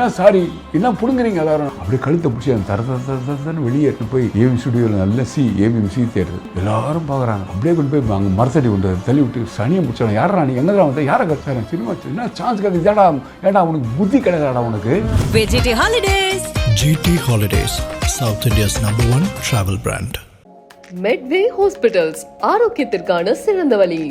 என்ன சாரி என்ன பிடுங்குறீங்க எல்லாரும் அப்படியே கழுத்தை பிடிச்சி அந்த தரன்னு வெளியே எடுத்து போய் ஏவி ஸ்டுடியோவில் நல்ல ஏவிஎம்சி தேட்டர் எல்லாரும் பார்க்குறாங்க. அப்படியே கொண்டு போய் அங்கே மரத்தடி கொண்டு தள்ளி விட்டு சனியை முடிச்சாங்க. யாரா நீ எங்கே வந்து யாரை கற்றாரு சினிமா என்ன சான்ஸ் கிடையாது ஏடா உனக்கு புத்தி கிடையாதாடா உனக்கு. GT Holidays. GT Holidays, South India's #1 travel brand. Medway Hospitals, ஆரோக்கியத்திற்கான சிறந்த வழி.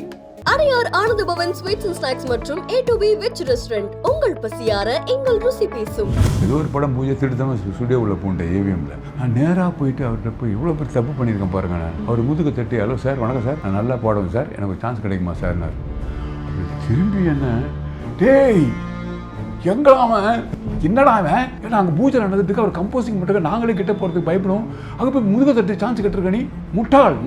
Adyar Ananda Bhavan sweets and snacks மற்றும் A2B வெஜ் ரெஸ்டாரண்ட். உங்கள் பசியார எங்கள் ருசி பேசும். ஏதோ ஒரு படம் பூஜை திட்டமாக ஸ்டுடியோவில் போண்டேன் ஏவிஎம்ல. நான் நேராக போயிட்டு அவர்கிட்ட போய் இவ்வளோ பேர் தப்பு பண்ணியிருக்கேன் பாருங்க. நான் அவர் முதுகு தட்டி ஹலோ சார் வணக்கம் சார் நான் நல்லா பாடுவேன் சார் எனக்கு ஒரு சான்ஸ் கிடைக்குமா சார்னார். அப்படி திரும்பி என்ன டேய் எங்களாம என்னடா அவன் ஏன்னா அங்கே பூஜை நடந்துட்டு அவர் கம்போசிங் பண்ணுறதுக்கு நாங்களே கிட்ட போகிறதுக்கு பயப்படும். அங்கே போய் முதுக தட்டி சான்ஸ் கட்டுருக்க நீ முட்டாள்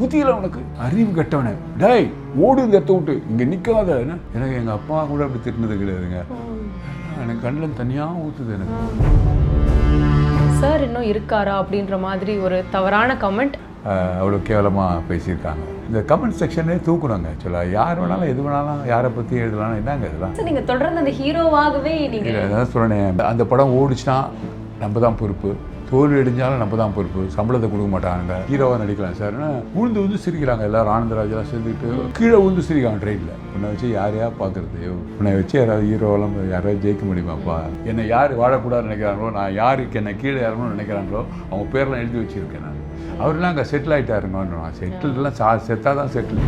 புத்தியில் உனக்கு அறிவு கட்டவனே டேய் ஓடு இந்த இடத்த விட்டு இங்கே நிற்காத. எனக்கு எங்கள் அப்பா கூட அப்படி திட்டினது கிடையாதுங்க. எனக்கு கண்ணில் தனியாக ஊற்றுது எனக்கு. சார் இன்னும் இருக்காரா அப்படின்ற மாதிரி ஒரு தவறான கமெண்ட் அவ்வளோ கேவலமாக பேசியிருக்காங்க. இந்த கமெண்ட் செக்ஷனே தூக்குறாங்க. ஆக்சுவலாக யார் வேணாலும் எது வேணாலும் யாரை பற்றி எழுதலாம் என்னங்க இதெல்லாம். நீங்கள் தொடர்ந்து அந்த ஹீரோவாகவே நீங்கள் அதான் சொல்கிறேன். அந்த படம் ஓடிச்சுன்னா நம்ம தான் பொறுப்பு, தோல்வி அடிஞ்சாலும் நம்ம தான் பொறுப்பு, சம்பளத்தை கொடுக்க மாட்டாங்க. ஹீரோவாக நடிக்கலாம் சார் உழுந்து சிரிக்கிறாங்க எல்லாரும். ஆனந்தராஜெல்லாம் சேர்ந்துக்கிட்டு கீழே உழுந்து சிரிக்காங்க ட்ரெயினில். உன்னை வச்சு யாரையா பார்க்குறது உன்னை வச்சு யாராவது ஹீரோவெல்லாம் யாராவது ஜெயிக்க முடியுமாப்பா. என்னை யார் வாழக்கூடாதுன்னு நினைக்கிறாங்களோ நான் யாருக்கு என்னை கீழே இறங்கணும்னு நினைக்கிறாங்களோ அவங்க பேர்லாம் எழுதி வச்சுருக்கேன் நான். அவர்லாம் அங்கே செட்டில் ஆகிட்டாருங்க. செட்டில்லாம் செத்தாக தான் செட்டில்.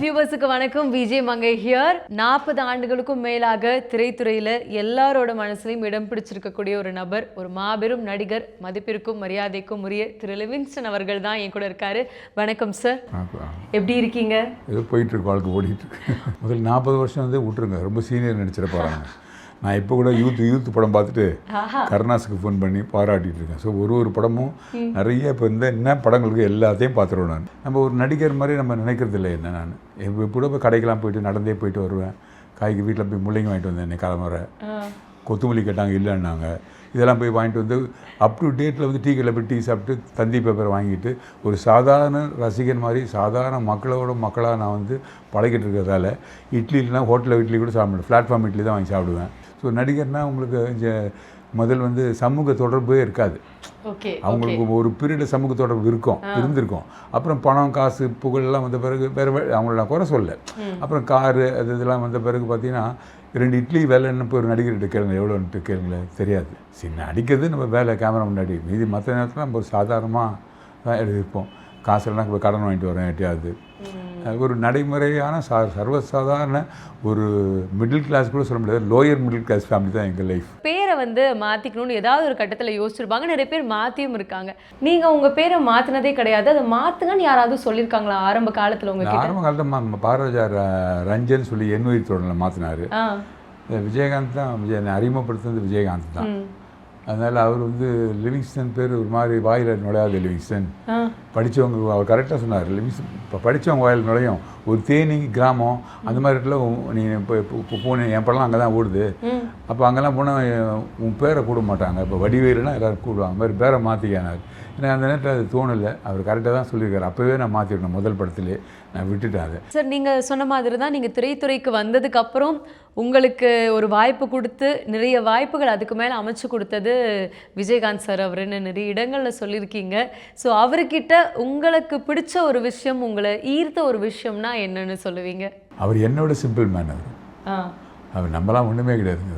வியூவர்ஸுக்கு வணக்கம். விஜய் மங்கை ஹியர். 40 ஆண்டுகளுக்கும் மேலாக திரைத்துறையில் எல்லாரோட மனசுலையும் இடம் பிடிச்சிருக்கக்கூடிய ஒரு நபர், ஒரு மாபெரும் நடிகர், மதிப்பிற்கும் மரியாதைக்கும் உரிய திரு லிவிங்ஸ்டன் அவர்கள் தான் என் கூட இருக்காரு. வணக்கம் சார், எப்படி இருக்கீங்க? ஏதோ போயிட்டு இருக்கு, வாழ்க்கை ஓடிட்டு இருக்கு. முதல் 40 வருஷம் வந்து விட்டுருங்க, ரொம்ப சீனியர் நடிச்சிட போகிறாங்க. நான் இப்போ கூட யூத் படம் பார்த்துட்டு கருணாஸுக்கு ஃபோன் பண்ணி பாராட்டிகிட்டு இருக்கேன். ஸோ ஒரு படமும் நிறைய இப்போ என்ன படங்களுக்கு எல்லாத்தையும் பார்த்துருவேன் நான். நம்ம ஒரு நடிகர் மாதிரி நம்ம நினைக்கிறது இல்லை. என்ன நான் இப்போ கூட போய் கடைக்கெல்லாம் போயிட்டு நடந்தே போயிட்டு வருவேன். காய்க்கு வீட்டில் போய் முள்ளைங்க வாங்கிட்டு வந்தேன். என்னை காலமுறை கொத்துமல்லி கேட்டாங்க இல்லைன்னாங்க. இதெல்லாம் போய் வாங்கிட்டு வந்து அப் டு டேட்டில் வந்து டீ கடையில் போய் டீ சாப்பிட்டு தந்தி பேப்பரை வாங்கிட்டு ஒரு சாதாரண ரசிகன் மாதிரி சாதாரண மக்களாக நான் வந்து பழகிட்டு இருக்கிறதால இட்லி இல்லைனா ஹோட்டலில் இட்லி கூட சாப்பிடுவேன். பிளாட்ஃபார்ம் இட்லி தான் வாங்கி சாப்பிடுவேன். ஸோ நடிகர்னால் உங்களுக்கு முதல் வந்து சமூக தொடர்பே இருக்காது. அவங்களுக்கு ஒரு பீரியட் சமூக தொடர்பு இருந்திருக்கும். அப்புறம் பணம் காசு புகழெல்லாம் வந்த பிறகு வேறு அவங்கள குறை சொல்ல. அப்புறம் காரு இதெல்லாம் வந்த பிறகு பார்த்தீங்கன்னா 2 இட்லி வேலைன்னு போய் ஒரு நடிகர்கிட்ட கேளுங்க எவ்வளோன்ட்டு கேளுங்களேன் தெரியாது. சரி நடிக்கிறது நம்ம வேலை கேமரா முன்னாடி, மீதி மற்ற நேரத்தில் நம்ம சாதாரணமாக தான் எழுதியிருப்போம். காசுலாம் இப்போ கடன் வாங்கிட்டு வரேன் எட்டியாவது. ஒரு நடைமுறையான சர்வசாதாரண ஒரு மிடில் கிளாஸ் கூட சொல்ல முடியாது, லோயர் மிடில் கிளாஸ் ஃபேமிலி தான் எங்கள் லைஃப். பேரை வந்து மாற்றிக்கணும்னு ஏதாவது ஒரு கட்டத்தில் யோசிச்சிருப்பாங்க. நிறைய பேர் மாற்றியும் இருக்காங்க. நீங்கள் உங்கள் பேரை மாற்றினதே கிடையாது. அதை மாற்றுங்கன்னு யாராவது சொல்லியிருக்காங்களா ஆரம்ப காலத்தில்? உங்களுக்கு ஆரம்ப காலத்தில் பாரதியா ரஞ்சன் சொல்லி எண்ணுயிர் தொடரில் மாற்றினார். விஜயகாந்த் தான் என்னை அறிமுகப்படுத்துனது விஜயகாந்த் தான். அதனால் அவர் வந்து லிவிங்ஸ்டன் பேர் ஒரு மாதிரி வாயில் நுழையாது. லிவிங்ஸ்டன் படித்தவங்க அவர் கரெக்டாக சொன்னார். லிவிங்ஸ்டன் இப்போ படித்தவங்க வாயில் நுழையும். ஒரு தேனி கிராமம் அந்த மாதிரி இடத்துல நீ இப்போ போன என் படம் அங்கே தான் ஓடுது. அப்போ அங்கெல்லாம் போனால் உன் பேரை கூட மாட்டாங்க. இப்போ வடிவேலுனா எல்லோரும் கூடுவாங்க. அந்த மாதிரி பேரை மாற்றிக்கானார். ஏன்னா அந்த நேரத்தில் அது தோணலை. அவர் கரெக்டாக தான் சொல்லியிருக்காரு. அப்போவே நான் மாற்றிருக்கேன். முதல் படத்துலேயே நான் விட்டுட்டேன் அதை. சார் நீங்கள் சொன்ன மாதிரி தான் நீங்கள் திரைத்துறைக்கு வந்ததுக்கப்புறம் உங்களுக்கு ஒரு வாய்ப்பு கொடுத்து நிறைய வாய்ப்புகள் அதுக்கு மேலே அமைச்சு கொடுத்தது விஜயகாந்த் சார் அவருன்னு நிறைய இடங்களில் சொல்லியிருக்கீங்க. ஸோ அவர்கிட்ட உங்களுக்கு பிடிச்ச ஒரு விஷயம், உங்களை ஈர்த்த ஒரு விஷயம்னா என்னன்னு சொல்லுவீங்க? அவர் என்னோட சிம்பிள் மேன். அவர் நம்மளாம் ஒன்றுமே கிடையாதுங்க.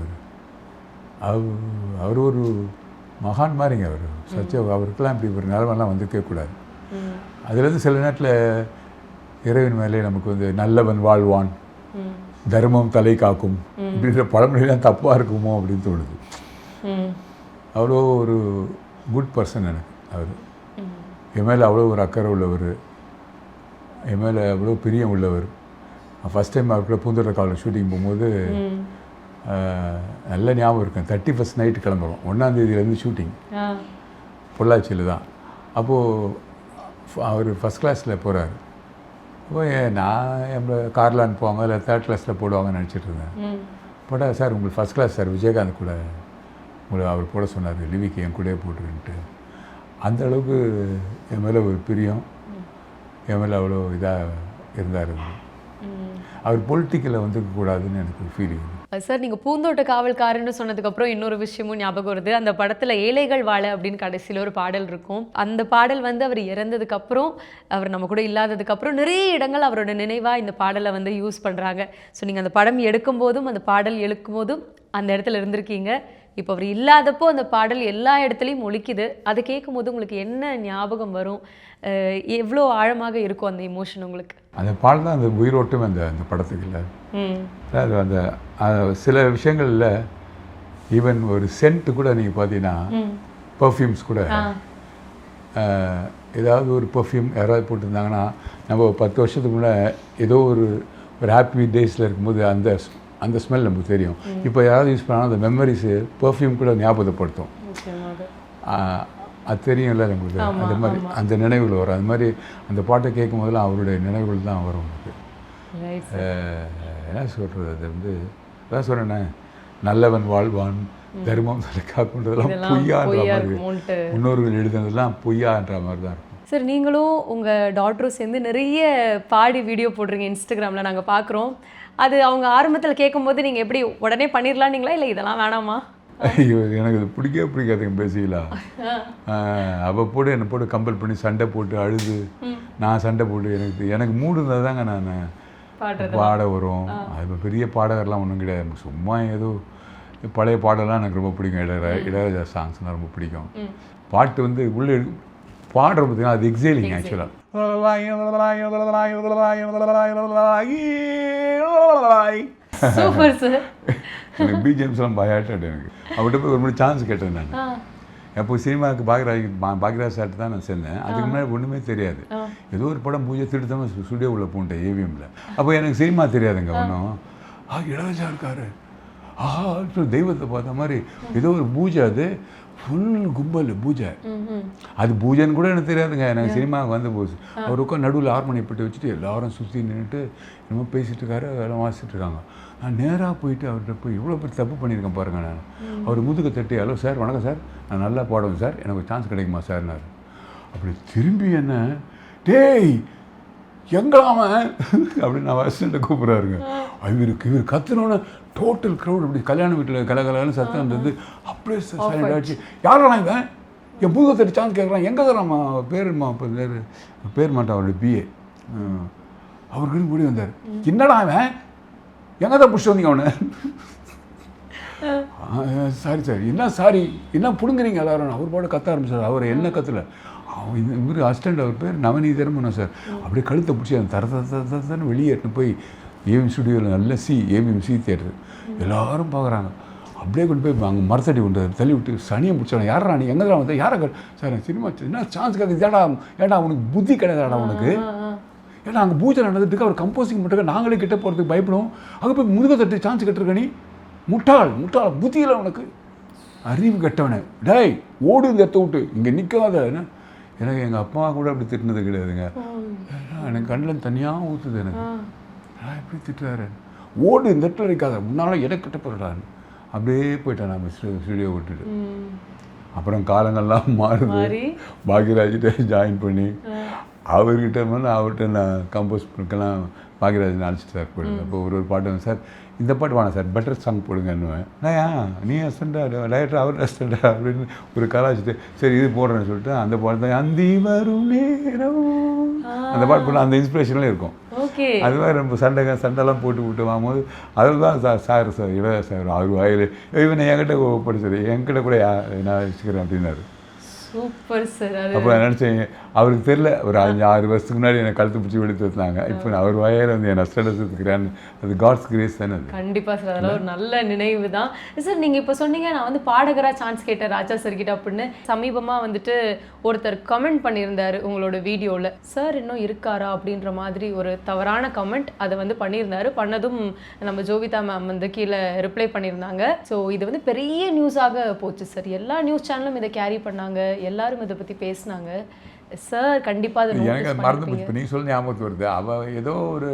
அவர் ஒரு மகான் மாதிரிங்க. அவர் அவருக்கெல்லாம் இப்படி ஒரு நிலமெல்லாம் வந்துருக்கவே கூடாது. அதுலேருந்து சில நேரத்தில் இறைவன் மேலே நமக்கு வந்து நல்லவன் வாழ்வான், தர்மம் தலை காக்கும் இப்படின்ற பழமொழிலாம் தப்பாக இருக்குமோ அப்படின்னு தோணுது. அவ்வளோ ஒரு குட் பர்சன் எனக்கு. அவர் என் மேலே அவ்வளோ ஒரு அக்கறை உள்ளவர், என் மேலே அவ்வளோ பிரியம் உள்ளவர். ஃபஸ்ட் டைம் அவருக்குள்ள பூந்தோட்ட காலில் ஷூட்டிங் போகும்போது நல்ல ஞாபகம் இருக்கேன். 31st நைட்டு கிளம்புறோம். 1ஆம் தேதியிலேருந்து ஷூட்டிங் பொள்ளாச்சியில் தான். அப்போது அவர் ஃபஸ்ட் கிளாஸில் போகிறார். அப்போ நான் எவ்வளோ காரில் அனுப்புவாங்க இல்லை 3rd கிளாஸில் போடுவாங்கன்னு நினச்சிட்டு இருந்தேன். போட்டால் சார் உங்களுக்கு ஃபஸ்ட் கிளாஸ் சார் விஜயகாந்த் கூட உங்களை அவர் போட சொன்னார், லிவிக்கு என் கூடயே போட்டுருன்ட்டு. அந்த அளவுக்கு என் மேலே ஒரு பிரியம், என் மேலே அவ்வளோ இதாக இருந்தார். அவர் பொலிட்டிக்கலில் வந்துருக்கக்கூடாதுன்னு எனக்கு ஒரு ஃபீலிங். சார் நீங்கள் பூந்தோட்ட காவல்காரன்னு சொன்னதுக்கப்புறம் இன்னொரு விஷயமும் ஞாபகம் வருது. அந்த படத்தில் ஏழைகள் வாழ அப்படின்னு கடைசியில் ஒரு பாடல் இருக்கும். அந்த பாடல் வந்து அவர் இறந்ததுக்கப்புறம், அவர் நம்ம கூட இல்லாததுக்கப்புறம் நிறைய இடங்கள் அவரோட நினைவாக இந்த பாடலை வந்து யூஸ் பண்ணுறாங்க. ஸோ நீங்கள் அந்த படம் எடுக்கும்போதும் அந்த பாடல் எழுக்கும்போதும் அந்த இடத்துல இருந்திருக்கீங்க. இப்போ அவர் இல்லாதப்போ அந்த பாடல் எல்லா இடத்துலையும் ஒலிக்குது. அதை கேட்கும்போது உங்களுக்கு என்ன ஞாபகம் வரும்? எவ்வளோ ஆழமாக இருக்கும் அந்த இமோஷன் உங்களுக்கு? அந்த பாடல் தான் அந்த உயிரோட்டம் அந்த அந்த படத்துக்கு இல்லை. அது அந்த சில விஷயங்களில் ஈவன் ஒரு சென்ட்டு கூட நீங்கள் பார்த்தீங்கன்னா, பர்ஃப்யூம்ஸ் கூட ஏதாவது ஒரு பர்ஃப்யூம் யாராவது போட்டிருந்தாங்கன்னா, நம்ம 10 வருஷத்துக்கு முன்னே ஏதோ ஒரு ஹாப்பி டேஸில் இருக்கும்போது அந்த அந்த ஸ்மெல் நமக்கு தெரியும். இப்போ யாராவது யூஸ் பண்ணாலும் அந்த மெமரிஸு பர்ஃப்யூம் கூட ஞாபகப்படுத்தும். அது தெரியும்ல நம்மளுக்கு. அந்த மாதிரி அந்த நினைவுகள் வரும். அது மாதிரி அந்த பாட்டை கேட்கும் போதெல்லாம் அவருடைய நினைவுகள் தான் வரும் நமக்கு. என்ன சொல்கிறது, அது வந்து அதான் சொல்கிறேன்னே, நல்லவன் வாழ்வான், தர்மம் காக்குன்றதெல்லாம் பொய்யான்ற மாதிரி, முன்னோர்கள் எழுதுனதெல்லாம் பொய்யான்ற மாதிரி தான் இருக்கும். சார், நீங்களும் உங்கள் டாக்டரும் சேர்ந்து நிறைய பாடி வீடியோ போடுறீங்க இன்ஸ்டாகிராமில், நாங்கள் பார்க்குறோம். அது அவங்க ஆரம்பத்தில் கேட்கும்போது நீங்கள் எப்படி உடனே பண்ணிடலான்னீங்களா, இல்லை இதெல்லாம் வேணாமா? ஐயோ, எனக்கு இது பிடிக்காதுங்க பேசிக்கலாம். அவள் போட்டு என்னை போட்டு கம்பல் பண்ணி சண்டை போட்டு அழுது, நான் சண்டை போட்டு எனக்கு மூடு இருந்தால் தாங்க நான் பாட வரும். அது பெரிய பாடகர்லாம் ஒன்றும் கிடையாது. எனக்கு சும்மா ஏதோ பழைய பாடலாம் எனக்கு ரொம்ப பிடிக்கும். இளையராஜா சாங்ஸ்லாம் ரொம்ப பிடிக்கும். பாட்டு வந்து உள்ளே பாடுற பார்த்தீங்கன்னா அது எக்ஸைலிங் ஆக்சுவலாக. Super sir. எனக்கு பிஜிஎம்ஸ்லாம் பயாட்டாடு. எனக்கு அவர்கிட்ட போய் ஒரு முறை சான்ஸ் கேட்டேன் நான். அப்போ சினிமாவுக்கு பாக்யராஜ் சார்ட்டு தான் நான் சேர்ந்தேன். அதுக்கு முன்னாடி ஒன்றுமே தெரியாது. ஏதோ ஒரு படம் பூஜை திட்டத்தமாக ஸ்டுடியோ உள்ள போன்ட்டேன் ஏவிஎம்ல. அப்போ எனக்கு சினிமா தெரியாதுங்க ஒன்றும். இளையராஜா இருக்காரு, தெய்வத்தை பார்த்த மாதிரி ஏதோ ஒரு பூஜை, அது ஃபுல் கும்பல் பூஜை. அது பூஜைன்னு கூட எனக்கு தெரியாதுங்க. எனக்கு சினிமாவுக்கு வந்து போச்சு. அவர் உட்காந்து நடுவில் ஹார்மோனியம் போட்டு வச்சுட்டு எல்லாரும் சுற்றி நின்றுட்டு என்னமோ பேசிகிட்டு இருக்காரு, எல்லாம் வாசிச்சுட்டு இருக்காங்க. நான் நேராக போயிட்டு அவர்கிட்ட போய் இவ்வளோ பேர் தப்பு பண்ணியிருக்கேன் பாருங்கள். நான் அவர் முதுக தட்டி, ஹலோ சார், வணக்கம் சார், நான் நல்லா பாடுவேன் சார், எனக்கு ஒரு சான்ஸ் கிடைக்குமா சார்னார். அப்படி திரும்பி என்ன, டேய் எங்களாம அப்படின்னு நான் அசிஸ்டண்ட்டை கூப்பிட்றாருங்க. இவர் கத்துனோன்னு டோட்டல் க்ரௌட் அப்படி கல்யாண வீட்டில் கலகலன்னு சத்தம் இருந்தது. அப்படியே சைலண்ட் ஆகிடுச்சு. யாரெல்லாம் இவன் என் பூதத்தடி சான்ஸ் கேட்குறான், எங்கே தான் நம்ம பேருமா பேர் மாட்டான் அவருடைய பிஏ, அவருக்கு கூடி வந்தார். என்னடா அவன் எங்கே தான் பிடிச்சி வந்தீங்க அவனை? Sorry sir. என்ன சாரி, என்ன பிடுங்குறீங்க எல்லாரும்? அவர் பாட கத்த ஆரம்பிச்சார். அவர் என்ன கத்தலை, இவர் அசிஸ்டண்ட், அவர் பேர் நவநீதரமன் சார். அப்படியே கழுத்தை பிடிச்சி அந்த தரன்னு வெளியேட்டு போய் ஏவிஎம் ஸ்டுடியோவில் நல்ல ஏவிஎம் சி தியேட்டர் எல்லோரும் பார்க்குறாங்க. அப்படியே கொண்டு போய் அங்கே மரத்தடி கொண்டு தள்ளி விட்டு சனியை முடிச்சாங்க. யாரா நீ, எங்கே தான் வந்து யாரை சார் சினிமா என்ன சான்ஸ் கேட்குது, ஏடா உனக்கு புத்தி கிடையாதாடா உனக்கு? ஏன்னா அங்கே பூஜை நடந்துட்டு அவர் கம்போசிங் பண்ணுறாங்க, நாங்களே கிட்ட போகிறதுக்கு பயப்படும். அங்கே போய் முதுக தட்டு சான்ஸ் கட்டுருக்க நீ, முட்டாள் புத்தியில் உனக்கு, அறிவு கெட்டவனே, டேய் ஓடு இந்த இடத்த விட்டு, இங்கே நிற்காத. எனக்கு எங்கள் அப்பா கூட அப்படி திட்டினது கிடையாதுங்க. எனக்கு கண்ணில் தனியாக ஊற்றுது. எனக்கு எப்படி திட்டுறாரு, ஓடு இந்த இடத்துல இருக்காத, முன்னால் எனக்கு கிட்ட போடுறாரு. அப்படியே போயிட்டேன் நான் ஸ்டுடியோ விட்டுட்டு. அப்புறம் காலங்கள்லாம் மாறுது. பாக்யராஜ்கிட்ட ஜாயின் பண்ணி அவர்கிட்ட நான் கம்போஸ் பண்ணிக்கலாம் பாக்யராஜ் அழைச்சிட்டு சார் போடுங்க. அப்போ ஒரு பாட்டு சார், இந்த பாட்டு வேணாம் சார், பெட்டர் சாங் போடுங்கன்னுவேன். நான் நீ அஸ்டண்டா டைரக்டர் அவர் அஸ்டண்டா அப்படின்னு ஒரு கலாச்சிட்டு சரி இது போடுறேன்னு சொல்லிட்டு அந்த பாட்டு தான் அந்தி வரும் நேரம், அந்த பாட்டு போட அந்த இன்ஸ்பிரேஷன்லாம் இருக்கும். அது மாதிரி நம்ம சண்டைலாம் போட்டு விட்டு வாங்கும்போது அதில் தான் சார் இளைய சார் அவர் வாயில் இவனை என்கிட்ட படிச்சார், என்கிட்ட கூட நான் வச்சுக்கிறேன் அப்படின்னாரு. Super sir. அப்போ நான் நினச்சேன் அவருக்கு தெரியல, ஒரு 5-6 வருஷத்துக்கு முன்னாடி என்னை கழுத்து பிடிச்சி வெளியே வந்தாங்க. இப்போ அவர் வாயில் வந்து என்னை ஸ்டேட்டஸ் எடுத்துக்கிறேன்னு, அது காட்ஸ் கிரேஸ் தானே அது. கண்டிப்பாக சார், அதெல்லாம் ஒரு நல்ல நினைவு தான் சார். நீங்கள் இப்போ சொன்னீங்க நான் வந்து பாடகராக சான்ஸ் கேட்டேன் ராஜா சார் கிட்ட அப்படின்னு. சமீபமாக வந்துட்டு ஒருத்தர் கமெண்ட் பண்ணியிருந்தார் உங்களோட வீடியோவில், சார் இன்னும் இருக்காரா அப்படின்ற மாதிரி ஒரு தவறான கமெண்ட் அதை வந்து பண்ணியிருந்தாரு. பண்ணதும் நம்ம ஜோவிதா மேம் வந்து கீழே ரிப்ளை பண்ணியிருந்தாங்க. ஸோ இது வந்து பெரிய நியூஸாக போச்சு சார். எல்லா நியூஸ் சேனலும் இதை கேரி பண்ணாங்க, எல்லாரும் இதை பற்றி பேசினாங்க சார். கண்டிப்பாக எனக்கு மறந்து போச்சு. இப்போ நீங்கள் சொல்லி ஞாபகத்துக்கு வருது. அவள் ஏதோ ஒரு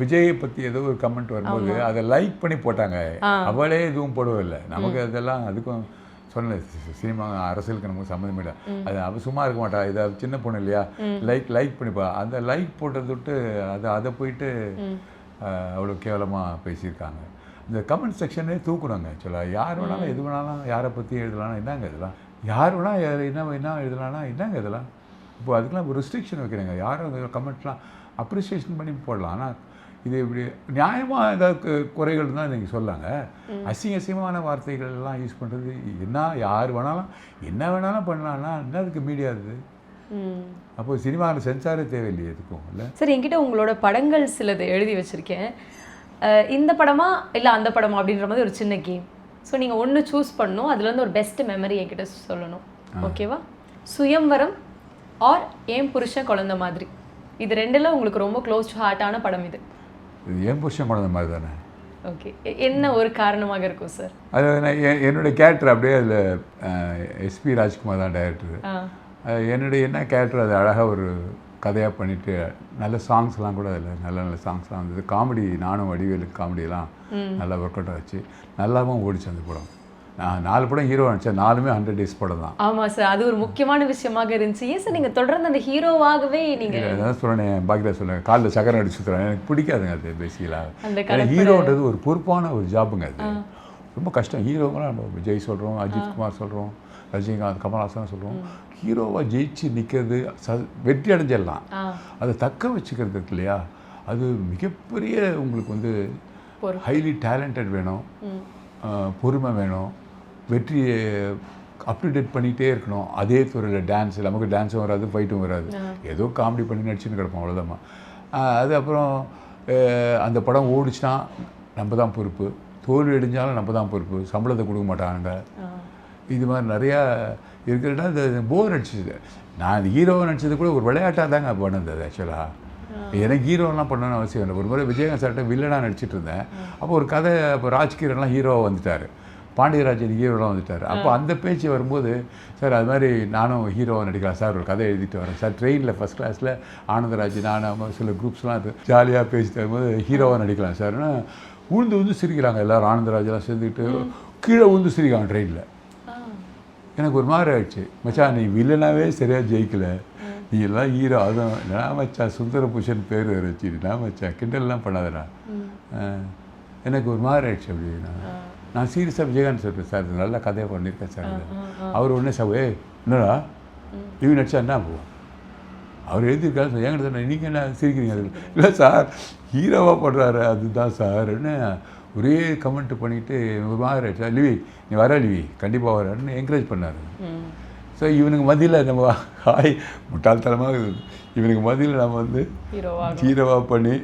விஜயை பற்றி ஏதோ ஒரு கமெண்ட் வரும்போது அதை லைக் பண்ணி போட்டாங்க. அவளே எதுவும் போடவில்லை. நமக்கு அதெல்லாம் அதுக்கும் சொன்னல, சினிமா அரசியலுக்கு நமக்கு சம்மந்தம் இல்லை. அது அவள் சும்மா இருக்க மாட்டா, இதை சின்ன பொண்ணு இல்லையா, லைக் பண்ணிப்பா. அந்த லைக் போட்டதை விட்டு அதை போயிட்டு அவ்வளோ கேவலமாக பேசியிருக்காங்க. இந்த கமெண்ட் செக்ஷனே தூக்கணுங்க ஆக்சுவலாக. யார் வேணாலும் எது வேணாலும் யாரை பற்றி எழுதலாம்னா என்னங்க இதெல்லாம், யார் வேணால் என்ன எழுதலாம்னா என்னங்க இதெல்லாம். இப்போ அதுக்கெல்லாம் ஒரு ரெஸ்ட்ரிக்ஷன் வைக்கிறேங்க. யாரும் கமெண்ட்லாம் அப்ரிசியேஷன் பண்ணி போடலாம். ஆனால் இது இப்படி நியாயமாக ஏதாவது குறைகள் தான் நீங்கள் சொல்லாங்க. அசிங்கமான வார்த்தைகள் எல்லாம் யூஸ் பண்ணுறது என்ன, யார் வேணாலும் என்ன வேணாலும் பண்ணலான்னா என்னதுக்கு மீடியா இருக்குது? அப்போ சினிமாவில் சென்சாரே தேவையில்லையே எதுக்கும் இல்லை. சார், என்கிட்ட உங்களோட படங்கள் சிலது எழுதி வச்சுருக்கேன். இந்த படமா இல்லை அந்த படமா அப்படின்ற மாதிரி ஒரு சின்ன கேம். ஸோ நீங்கள் ஒன்று சூஸ் பண்ணணும், அதுலேருந்து ஒரு பெஸ்ட் மெமரி என்கிட்ட சொல்லணும். ஓகேவா? சுயம்வரம் ஆர் ஏன் புருஷன் குழந்த மாதிரி, இது ரெண்டில் உங்களுக்கு ரொம்ப க்ளோஸ் டு ஹார்ட்டான படம் இது. இது ஏன் புருஷன் குழந்த மாதிரி தானே. ஓகே, என்ன ஒரு காரணமாக இருக்கும் சார்? அது என்னுடைய கேரக்டர் அப்படியே அதில் எஸ்பி ராஜ்குமார் தான் டைரக்டர். என்னுடைய என்ன கேரக்டர் அது அழகாக ஒரு கதையாக பண்ணிவிட்டு நல்ல சாங்ஸ்லாம் கூட அதில் நல்ல நல்ல சாங்ஸ்லாம் வந்தது. காமெடி, நானும் வடிவேலுக்கு காமெடியெல்லாம் நல்லா ஒர்க் அவுட் ஆச்சு. நல்லாவும் ஓடிச்சு அந்த படம். நான் 4 படம் ஹீரோ நினச்சேன், 4மே 100 days படம் தான். ஆமாம் சார், அது ஒரு முக்கியமான விஷயமாக இருந்துச்சு. ஏன் சார் நீங்கள் தொடர்ந்து அந்த ஹீரோவாகவே நீங்கள் அதான் சொல்கிறேன், பாக்கியில் சொல்லுவேன், காலில் சக்கரம் அடிச்சு சுற்றுறேன். எனக்கு பிடிக்காதுங்க அது பேசிக்கலாக. ஹீரோன்றது ஒரு பொறுப்பான ஒரு ஜாப்புங்க. அது ரொம்ப கஷ்டம். ஹீரோங்களாம் நம்ம விஜய் சொல்கிறோம், அஜித் குமார் சொல்கிறோம், ரஜினிகாந்த், கமல்ஹாசன் சொல்கிறோம். ஹீரோவாக ஜெயிச்சு நிற்கிறது, வெற்றி அடைஞ்சிடலாம். அதை தக்க வச்சுக்கிறது இருக்கு இல்லையா, அது மிகப்பெரிய உங்களுக்கு வந்து ஹைலி டேலண்டட் வேணும், பொறுமை வேணும், வெற்றியை அப்டேட் பண்ணிகிட்டே இருக்கணும். அதே துறையில் டான்ஸ், நமக்கு டான்ஸும் வராது, ஃபைட்டும் வராது, ஏதோ காமெடி பண்ணி நடிச்சுன்னு கிடப்போம், அவ்வளோதான். அது அப்புறம் அந்த படம் ஓடிச்சுன்னா நம்ம தான் பொறுப்பு, தோல்வி அடைஞ்சாலும் நம்ம தான் பொறுப்பு, சம்பளத்தை கொடுக்க மாட்டாங்க. இது மாதிரி நிறையா இருக்கிறதா இது போர் அடிச்சிது. நான் இந்த ஹீரோவை நடிச்சது கூட ஒரு விளையாட்டாக தாங்க பண்ணது. அது ஆக்சுவலாக எனக்கு ஹீரோலாம் பண்ணணும்னு அவசியம் இல்லை. ஒரு முறை விஜயகாந்த் சார்ட்ட வில்லனாக நடிச்சிட்டு இருந்தேன். அப்போ ஒரு கதை, இப்போ ராஜ்கிரன்லாம் ஹீரோவாக வந்துட்டார், பாண்டியராஜன் ஹீரோலாம் வந்துட்டார். அப்போ அந்த பேச்சு வரும்போது, சார் அது மாதிரி நானும் ஹீரோவாக நடிக்கலாம் சார், ஒரு கதை எழுதிட்டு வரேன் சார். ட்ரெயினில் ஃபஸ்ட் கிளாஸில் ஆனந்தராஜ், நான் சில குரூப்ஸ்லாம் ஜாலியாக பேசிட்டு வரும்போது ஹீரோவாக நடிக்கலாம் சார்னா உழுந்து சிரிக்கிறாங்க எல்லோரும். ஆனந்தராஜெலாம் சேர்ந்துக்கிட்டு கீழே உழுந்து சிரிக்கிறாங்க ட்ரெயினில். எனக்கு ஒரு மாதிரி ஆயிடுச்சு, மச்சான் நீ வில்லனாவே சரியாக ஜெயிக்கலை, நீ எல்லாம் ஹீரோ. அதுவும் நான் மச்சான் சுந்தரபூஷன் பேர் வேறு வச்சுட்டு நான் மச்சான் கிண்டல்லாம் பண்ணாதடா. எனக்கு ஒரு மாதிரி ஆயிடுச்சு. அப்படி நான் சீரியஸாக விஜயகாந்த் சொல்கிறேன், சார் இது நல்ல கதையாக பண்ணியிருக்கேன் சார். அவர் உடனே சார் என்னடா இவ நடிச்சா என்ன போவோம், அவர் எழுதியிருக்காரு சார். என்கிட்ட சொன்னேன், நீங்கள் என்ன சிரிக்கிறீங்க? அது இல்லை சார் ஹீரோவாக பண்ணுறாரு அதுதான் சார். என்ன ஒரே கமெண்ட் பண்ணிவிட்டு ஒரு மாதிரி ஆயிடுச்சு. லிவி நீ வர, லிவி கண்டிப்பாக வரான்னு என்கரேஜ் பண்ணார். ஸோ இவனுக்கு மத்தியில் நம்ம முட்டாள்தனமாக இவனுக்கு மத்தியில் நம்ம வந்து ஹீரோவாக பண்ணி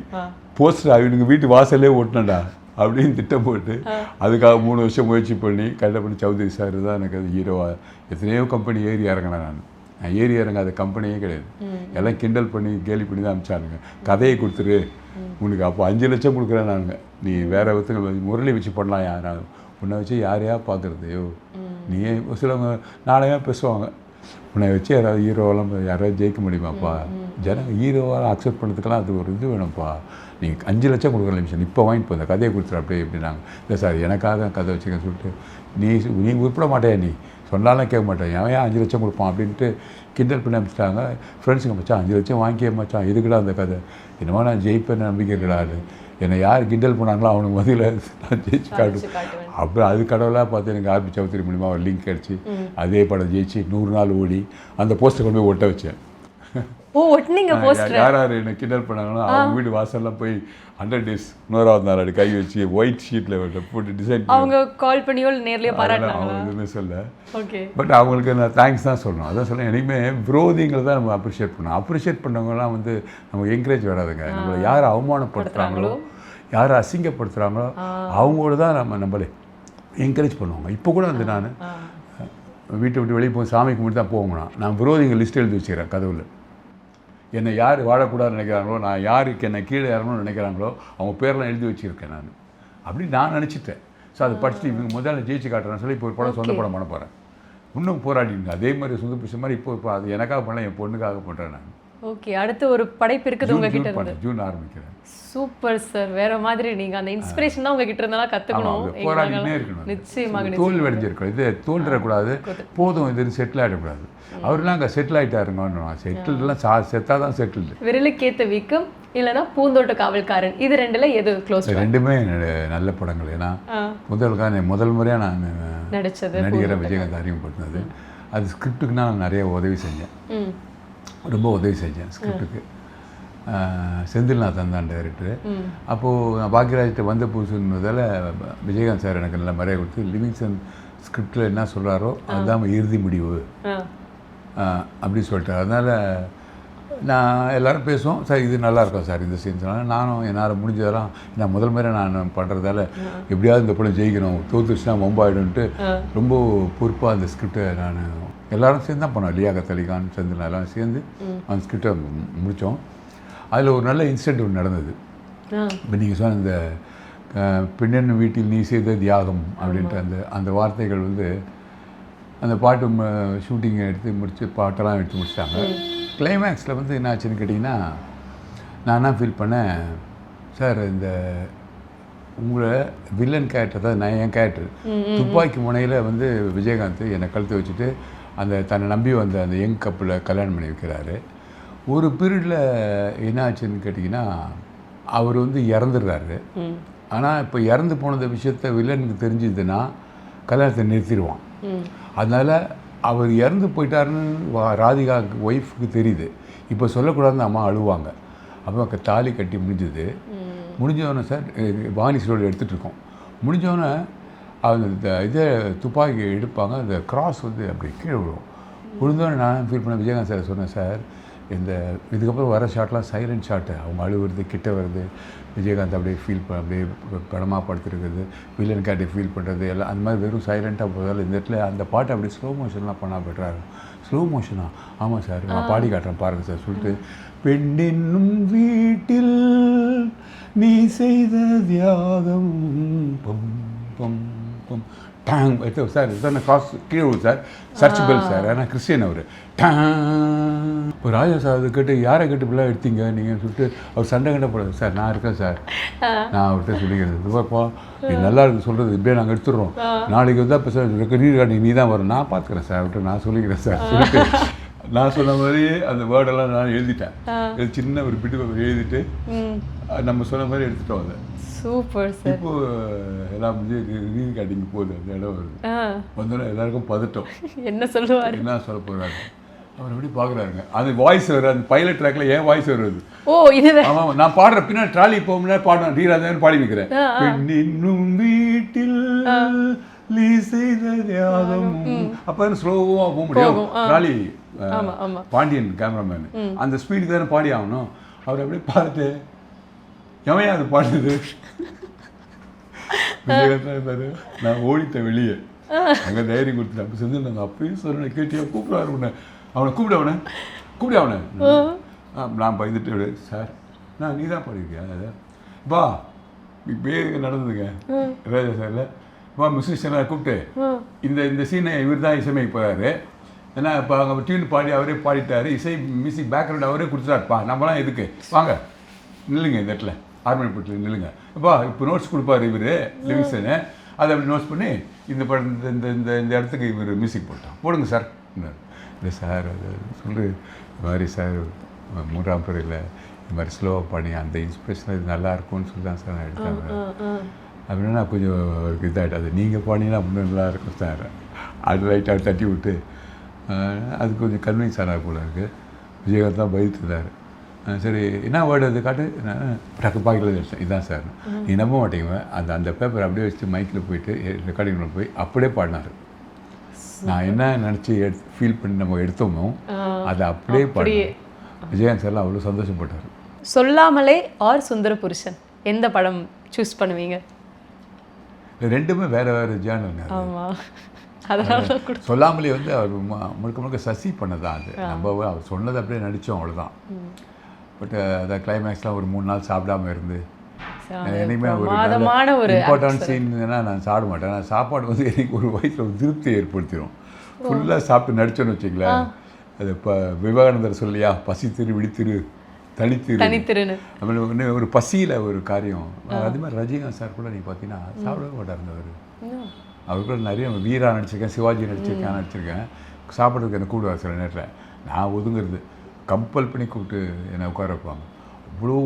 போஸ்டர் இவனுக்கு வீட்டு வாசல்லே ஓட்டினடா அப்படின்னு திட்டம் போட்டு அதுக்காக 3 வருஷம் முயற்சி பண்ணி கண்டபடி சௌத்ரி சார் தான் எனக்கு அது ஹீரோவாக. எத்தனையோ கம்பெனி ஏறி இறங்கினேன். நான் ஏறி இறங்காத கம்பெனியே கிடையாது. எல்லாம் கிண்டல் பண்ணி கேலி பண்ணி தான் அனுப்பிச்சானுங்க. கதையை கொடுத்துரு உனக்கு அப்போ 5 லட்சம் கொடுக்குறேன் நானுங்க, நீ வேறு ஒருத்தங்க முரளி வச்சு பண்ணலாம், யாராவது உன்னை வச்சு யாரையா பார்க்குறது, ஐயோ நீ சிலவங்க நாளையாக பேசுவாங்க, உன்னை வச்சு யாராவது ஹீரோவெல்லாம் யாராவது ஜெயிக்க முடியுமாப்பா, ஜனங்க ஹீரோவெல்லாம் அக்செப்ட் பண்ணுறதுக்கெல்லாம் அது ஒரு இது வேணும்ப்பா, நீங்கள் 5 லட்சம் கொடுக்குற நிமிஷம் இப்போ வாங்கிட்டு போந்த கதையை கொடுத்துரு அப்படியே எப்படின்னாங்க. இல்லை சார் எனக்காக கதை வச்சுக்கன்னு சொல்லிட்டு நீ உருப்பிட மாட்டேன், நீ சொன்னாலும் கேட்க மாட்டேன், அவன் 5 லட்சம் கொடுப்பான் அப்படின்ட்டு கிண்டல் பண்ணி அனுப்பிச்சிட்டாங்க. ஃப்ரெண்ட்ஸுங்க மச்சான் 5 லட்சம் வாங்கிக்க மச்சான், இதுக்குடா அந்த கதை, என்னமோ நான் ஜெயிப்பேன்னு நம்பிக்கை இருக்கடாது, என்னை யார் கிண்டல் பண்ணாங்களோ அவனுக்கு மதியில் நான் ஜெயிச்சு காட்டுவேன். அப்புறம் அது கடவுளாக பார்த்து எனக்கு ஆர்பி சௌத்ரி மூலிமா ஒரு லிங்க் கிடச்சி அதே படம் ஜெயிச்சு 100 நாள் ஓடி அந்த போஸ்டர் கொண்டு போய் ஒட்ட வச்சேன். யார் யார் என்னை கிண்டல் பண்ணாங்களோ அவங்க வீடு வாசல்லாம் போய் 100 days 100வது நாள் அப்படி கை வச்சு ஒயிட் ஷீட்டில் போட்டு டிசைன் அவங்க கால் பண்ணியோ நேர்லேயே பாராட்டினாங்க. அவங்க எதுவுமே சொல்ல, ஓகே, பட் அவங்களுக்கு நான் தேங்க்ஸ் தான் சொல்லணும். அதான் சொல்ல, எனக்குமே விரோதிங்களை தான் நம்ம அப்ரிஷியேட் பண்ணணும். அப்ரிஷியேட் பண்ணவங்கலாம் வந்து நமக்கு என்கரேஜ் வராதுங்க. நம்மளை யார் அவமானப்படுத்துகிறாங்களோ யார் அசிங்கப்படுத்துகிறாங்களோ அவங்களோட தான் நம்மளே என்கரேஜ் பண்ணுவாங்க. இப்போ கூட வந்து நான் வீட்டை விட்டு வெளியே போய் சாமி கும்பிட்டு தான் போகணும். நான் விரோதிகள் லிஸ்ட் எழுதி வச்சுக்கிறேன் கதவுல. என்னை யார் வாழக்கூடாதுன்னு நினைக்கிறாங்களோ, நான் யாருக்கு என்னை கீழே இறங்கணும்னு நினைக்கிறாங்களோ அவங்க பேரெலாம் எழுதி வச்சுருக்கேன் நான். அப்படி நான் நினச்சிட்டேன். ஸோ அதை படிச்சுட்டு இவங்க முதல்ல ஜெயிச்சு காட்டுறேன்னு சொல்லி இப்போ ஒரு படம் சொந்த படம் பண்ண போகிறேன். இன்னும் போராடிங்க அதே மாதிரி சுந்தரபூஷன் மாதிரி இப்போ அது எனக்காக பண்ணல, என் பொண்ணுக்காக பண்ணுறேன் நான். ஓகே, அடுத்து ஒரு படைப்பு இருக்குது உங்ககிட்ட இருந்து. ஜூன் ஆரம்பிக்கிறேன். சூப்பர் சார், வேற மாதிரி நீங்க அந்த இன்ஸ்பிரேஷன் தான் உங்ககிட்ட இருந்தாலும் கத்துக்கணும். போராடினே இருக்கணும். நிச்சயமாக தோல்வி அடைஞ்சிருக்கோம். இது தோன்றக்கூடாது, போதும் இது செட்டில் ஆகிடக்கூடாது. அவர்லாம் அங்கே செட்டில் ஆகிட்டாருங்க. செட்டில்டெலாம் செத்தா தான் செட்டில்டு. விரலுக்கேத்த வீக்கம் இல்லைன்னா பூந்தோட்ட காவல்காரன், இது ரெண்டுல எது க்ளோஸ்? ரெண்டுமே நல்ல படங்கள். ஏன்னா முதல் முறையாக நான் நடிச்சது நடிகரை விஜயகாந்த் அறிமுகப்படுத்தினது. அது ஸ்கிரிப்டுக்கு நான் நிறைய உதவி செஞ்சேன், ரொம்ப உதவி செஞ்சேன் ஸ்கிரிப்டுக்கு. செந்தில்நாதன் தான் டைரக்டரு. அப்போது நான் பாக்யராஜ்கிட்ட வந்த புதுசுன்றதால விஜயகாந்த் சார் எனக்கு நல்ல மரியாதை கொடுத்து லிவிங்ஸ்டன் ஸ்கிரிப்டில் என்ன சொல்கிறாரோ அதுதான் இறுதி முடிவு அப்படி சொல்லிட்டார். அதனால் நான் எல்லோரும் பேசுவோம், சார் இது நல்லாயிருக்கும் சார் இந்த சீன்ஸ்னால. நானும் என்னால் முடிஞ்சதெல்லாம் நான் முதல் முறை நான் பண்ணுறதால எப்படியாவது இந்த படம் ஜெயிக்கணும், தோத்துச்சுன்னா மொம்பாயிடும்ட்டு ரொம்ப பொறுப்பாக அந்த ஸ்கிரிப்டை நான் எல்லோரும் சேர்ந்து தான் பண்ணோம். லியாகத் அலி கான், செந்தில் எல்லாம் சேர்ந்து அந்த ஸ்கிரிப்டை முடித்தோம். அதில் ஒரு நல்ல இன்சிடென்ட் ஒன்று நடந்தது. இப்போ நீங்கள் சொன்ன இந்த பெண்ணென்னும் வீட்டில் நீ செய்த தியாகம் அப்படின்ட்டு அந்த வார்த்தைகள் அந்த பாட்டு ஷூட்டிங்கை எடுத்து முடித்து பாட்டெல்லாம் எடுத்து முடிச்சிட்டாங்க. கிளைமேக்ஸில் என்ன ஆச்சுன்னு கேட்டிங்கன்னா, நான் என்ன ஃபீல் பண்ணேன், சார் இந்த உங்களை வில்லன் கேரக்டர் தான் நான் என் கேரக்டர் துப்பாக்கி முனையில் விஜயகாந்த் என்னை கழுத்து வச்சுட்டு தன்னை நம்பி வந்த அந்த யங் கப்பில் கல்யாணம் பண்ணி வைக்கிறாரு. ஒரு பீரியடில் என்ன ஆச்சுன்னு கேட்டிங்கன்னா, அவர் இறந்துடுறாரு. ஆனால் இப்போ இறந்து போனது விஷயத்த வில்லனுக்கு தெரிஞ்சதுன்னா கல்யாணத்தை நிறுத்திடுவான். அதனால் அவர் இறந்து போயிட்டாருன்னு ராதிகா ஒய்ஃபுக்கு தெரியுது. இப்போ சொல்லக்கூடாதுன்னு அம்மா அழுவாங்க. அப்போ தாலி கட்டி முடிஞ்சவொடனே சார் வாணி ஸ்டோரில் எடுத்துகிட்ருக்கோம். முடிஞ்சவொடனே இதை துப்பாக்கி எடுப்பாங்க, அந்த கிராஸ் அப்படி கீழே விழுவும். விழுந்தோடனே நான் ஃபீல் பண்ண விஜயகாந்த் சார் சொன்னேன், சார் இதுக்கப்புறம் வர ஷாட்லாம் சைலண்ட் ஷாட்டு, அவங்க அழுவுறது கிட்ட வருது, விஜயகாந்த் அப்படியே அப்படியே படமாக படுத்துருக்குது, வில்லன் கேட்டை ஃபீல் பண்ணுறது எல்லாம் அந்த மாதிரி வெறும் சைலண்ட்டாக போகிறதால இந்த இடத்துல அந்த பாட்டை அப்படியே ஸ்லோ மோஷன்லாம் பண்ணால் பெட்டராக இருக்கும். ஸ்லோ மோஷனா? ஆமாம் சார், நான் பாடி காட்டுறேன் பாருங்கள் சார் சொல்லிட்டு, பெண்ணென்னும் வீட்டில் நீ செய்த தியாகம் பம் பம் பம் டேங் சார் சார் நான் காசு கீழே விடு சார், சர்ச் பெல் சார், ஆனால் கிறிஸ்டியன் அவர் டேங் இப்போ ராஜா சார் அதை கேட்டு யாரை கேட்டு இப்படிலாம் எடுத்தீங்க நீங்கள் சொல்லிட்டு அவர் சண்டை கண்ட போடாது சார், நான் இருக்கேன் சார், நான் அவர்கிட்ட சொல்லிக்கிறது இதுவாப்பா நீ நல்லா இருக்கு சொல்கிறது, இப்படியே நாங்கள் எடுத்துடுறோம், நாளைக்கு இப்போ சார் ரீகார்டிங் நீ தான் வரும், நான் பார்த்துக்கிறேன் சார் அவர்கிட்ட நான் சொல்லிக்கிறேன் சார் சொல்லிட்டு நான் சொன்ன மாதிரியே அந்த வேர்டெல்லாம் நான் எழுதிட்டேன். சின்ன ஒரு பிட்டு எழுதிட்டு நம்ம சொன்ன மாதிரி எடுத்துட்டோம். அதை சூப்பர் சார். இப்போ எல்லாம் ரீகார்டிங் போகுது, அந்த இடம் வருது, வந்தோடனே எல்லாருக்கும் பதட்டம், என்ன சொல்லுவார், என்ன சொல்ல போகிறாரு, அவர் எப்படி பார்க்குறாருங்க. அந்த வாய்ஸ் வருது, அந்த பைலட் ட்ராக்ல ஏன் வாய்ஸ் வருது, ஓ இது ஆமாம் நான் பாடுற பின்னாடி ட்ராலி போகும்னா பாடுறேன், ரீராஜன் பாடி வைக்கிறேன், பெண்ணின்னும் வீட்டில் நீ செய்த தியாகம், அப்போ ஸ்லோவாக போக முடியும் ட்ராலி, பாண்டியன் கேமராமேன் அந்த ஸ்பீடுக்கு தானே பாடி ஆகணும். அவர் அப்படியே பார்த்துட்டு எவையா அது பாடுது, விஜயகாந்த் நான் ஓடிட்டேன் வெளியே, அங்கே தைரியம் கொடுத்துட்டேன். அப்போ செஞ்சு நாங்கள் அப்பயும் சொன்னேன், கேட்டியா கூப்பிடுவாரு அவனை கூப்பிட அவனை நான் பயந்துட்டு, சார் நான் நீ தான் பாடிருக்கியா அதை பா இப்பே நடந்ததுங்க ராஜா சார்ல பா மியூசிஷியனாக கூப்பிட்டு இந்த சீனை இவர் தான் இசைமைக்கு போகிறாரு, ஏன்னா இப்போ அங்கே டியூன் பாடி அவரே பாடிட்டாரு, இசை மியூசிக் பேக்ரவுண்ட் அவரே கொடுத்துட்டாருப்பா, நம்மளாம் எதுக்கு வாங்க நில்லுங்க இந்த இடத்துல ஹார்மோனியம் போட்டு நில்லுங்க, அப்பா இப்போ நோட்ஸ் கொடுப்பாரு இவர் லிவிங்ஸ்டனு, அதை அப்படி நோட்ஸ் பண்ணி இந்த படம் இந்த இந்த இந்த இடத்துக்கு இவர் மியூசிக் போடுங்க சார், இல்லை சார் அது சொல்லு இது மாதிரி சார் 3ஆம் பிறையில் இந்த மாதிரி ஸ்லோவாக பாடி அந்த இன்ஸ்பிரேஷன் இது நல்லா இருக்கும்னு சொல்லி தான் சார் நான் எடுத்தாங்க. அப்படின்னா நான் கொஞ்சம் அவருக்கு இதாகிட்டு, அது நீங்கள் பாடினா இன்னும் நல்லா இருக்கும் சார், அது லைட்டாக தட்டி விட்டு அது கொஞ்சம் கன்வின்ஸ் ஆனால் போல இருக்குது. விஜயகாந்த் தான் பயத்துதார், சரி என்ன வேர்டு அது காட்டு, டக்கு பாக்கெட்டில் வச்சேன், இதுதான் சார், நீ நம்ப மாட்டேங்க அந்த பேப்பர் அப்படியே வச்சு மைக்கில் போயிட்டு ரெக்கார்டிங்கில் போய் அப்படியே பாடினார். நான் என்ன நினச்சி ஃபீல் பண்ணி நம்ம எடுத்தோமோ அதை அப்படியே பாடி விஜயகாந்த் சார்லாம் அவ்வளோ சந்தோஷப்பட்டார். சொல்லாமலே ஆர் சுந்தர புருஷன் எந்த படம் சூஸ் பண்ணுவீங்க? ரெண்டுமே வேறு ஜேர்னல்ங்க. ஆமாம், அதனால சொல்லாமலே அவர் முழுக்க சசி பண்ணதான், அது நம்ம அவர் சொன்னதை அப்படியே நடித்தோம் அவ்வளோதான். பட் அந்த கிளைமேக்ஸ்லாம் ஒரு 3 நாள் சாப்பிடாம இருந்து என்னைக்குமே ஒரு இம்பார்ட்டன்ட் சீன்னா நான் சாப்பிட மாட்டேன். நான் சாப்பாடு எனக்கு ஒரு வயசில் ஒரு திருப்தியை ஏற்படுத்திடும். ஃபுல்லாக சாப்பிட்டு நடிச்சோன்னு வச்சுங்களேன், அது இப்போ விவேகானந்தர் சொல்லியா பசித்திரு விழித்திரு தனித்திருன்னு. அப்புறம் ஒரு பசியில் ஒரு காரியம். அதே மாதிரி ரஜினிகாந்த் சார் கூட நீங்கள் பார்த்தீங்கன்னா சாப்பிடவே மாட்டார் அவர். அவர் கூட நிறைய வீரா நடிச்சிருக்கேன், சிவாஜி நடிச்சிருக்கேன். சாப்பிட்றதுக்கு என்ன கூடுவார் சில நேரத்தில். நான் ஒதுங்கிறது கம்பல் பண்ணி கூப்பிட்டு என்னை உட்கார வைப்பாங்க. அவ்வளோ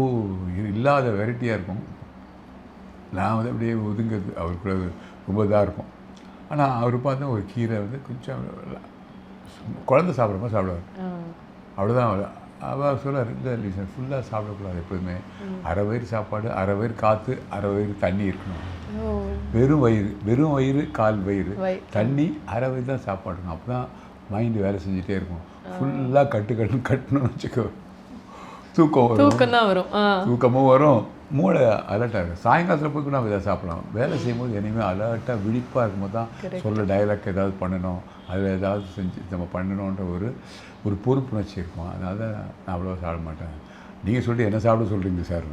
இல்லாத வெரைட்டியாக இருக்கும். நான் வந்து அப்படியே ஒதுங்கிறது அவர் கூட ரொம்ப இதாக இருக்கும். ஆனால் அவர் பார்த்தா ஒரு கீரை வந்து கொஞ்சம் குழந்தை சாப்பிட்ற மாதிரி சாப்பிடுவார். அவ்வளோதான். அவர் சொல்லுவார், இல்லை சார் ஃபுல்லாக சாப்பிடக்கூடாது எப்போதுமே. அரை வயிறு சாப்பாடு, அரை வயிறு காற்று, அரை வயிறு தண்ணி இருக்கணும். வெறும் வயிறு கால் வயிறு தண்ணி, அரை வயிறு தான் சாப்பாடுங்க. அப்போ தான் மைண்டு வேலை செஞ்சுட்டே இருக்கும். ஃபுல்லாக கட்டணும்னு வச்சுக்கோ, தூக்கம் தான் வரும். தூக்கமும் வரும், மூளை அலர்ட்டாக இருக்கும். சாயங்காலத்தில் போய் கூட நம்ம இதை சாப்பிடலாம். வேலை செய்யும்போது என்னையுமே அலர்ட்டாக விழிப்பாக இருக்கும்போது தான் சொல்ல டைலாக் ஏதாவது பண்ணணும், அதில் ஏதாவது செஞ்சு நம்ம பண்ணணுன்ற ஒரு பொறுப்புணர்ச்சி இருக்கும். அதனால தான் நான் அவ்வளோவா சாப்பிட மாட்டேன். நீங்கள் சொல்லிட்டு என்ன சாப்பிட சொல்கிறீங்க சார்?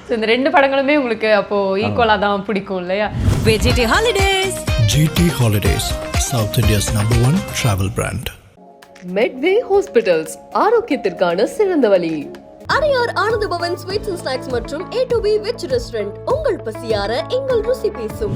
ஸோ இந்த 2 படங்களுமே உங்களுக்கு அப்போது ஈக்குவலாக தான் பிடிக்கும் இல்லையா? VGT Holidays. GT Holidays, South India's #1 travel brand. Medway hospitals ஆரோக்கியத்திற்கான சிறந்த வழி. Adyar Ananda Bhavan sweets and snacks மற்றும் A to B veg restaurant உங்கள் பசியார எங்கள் ருசி பேசும்.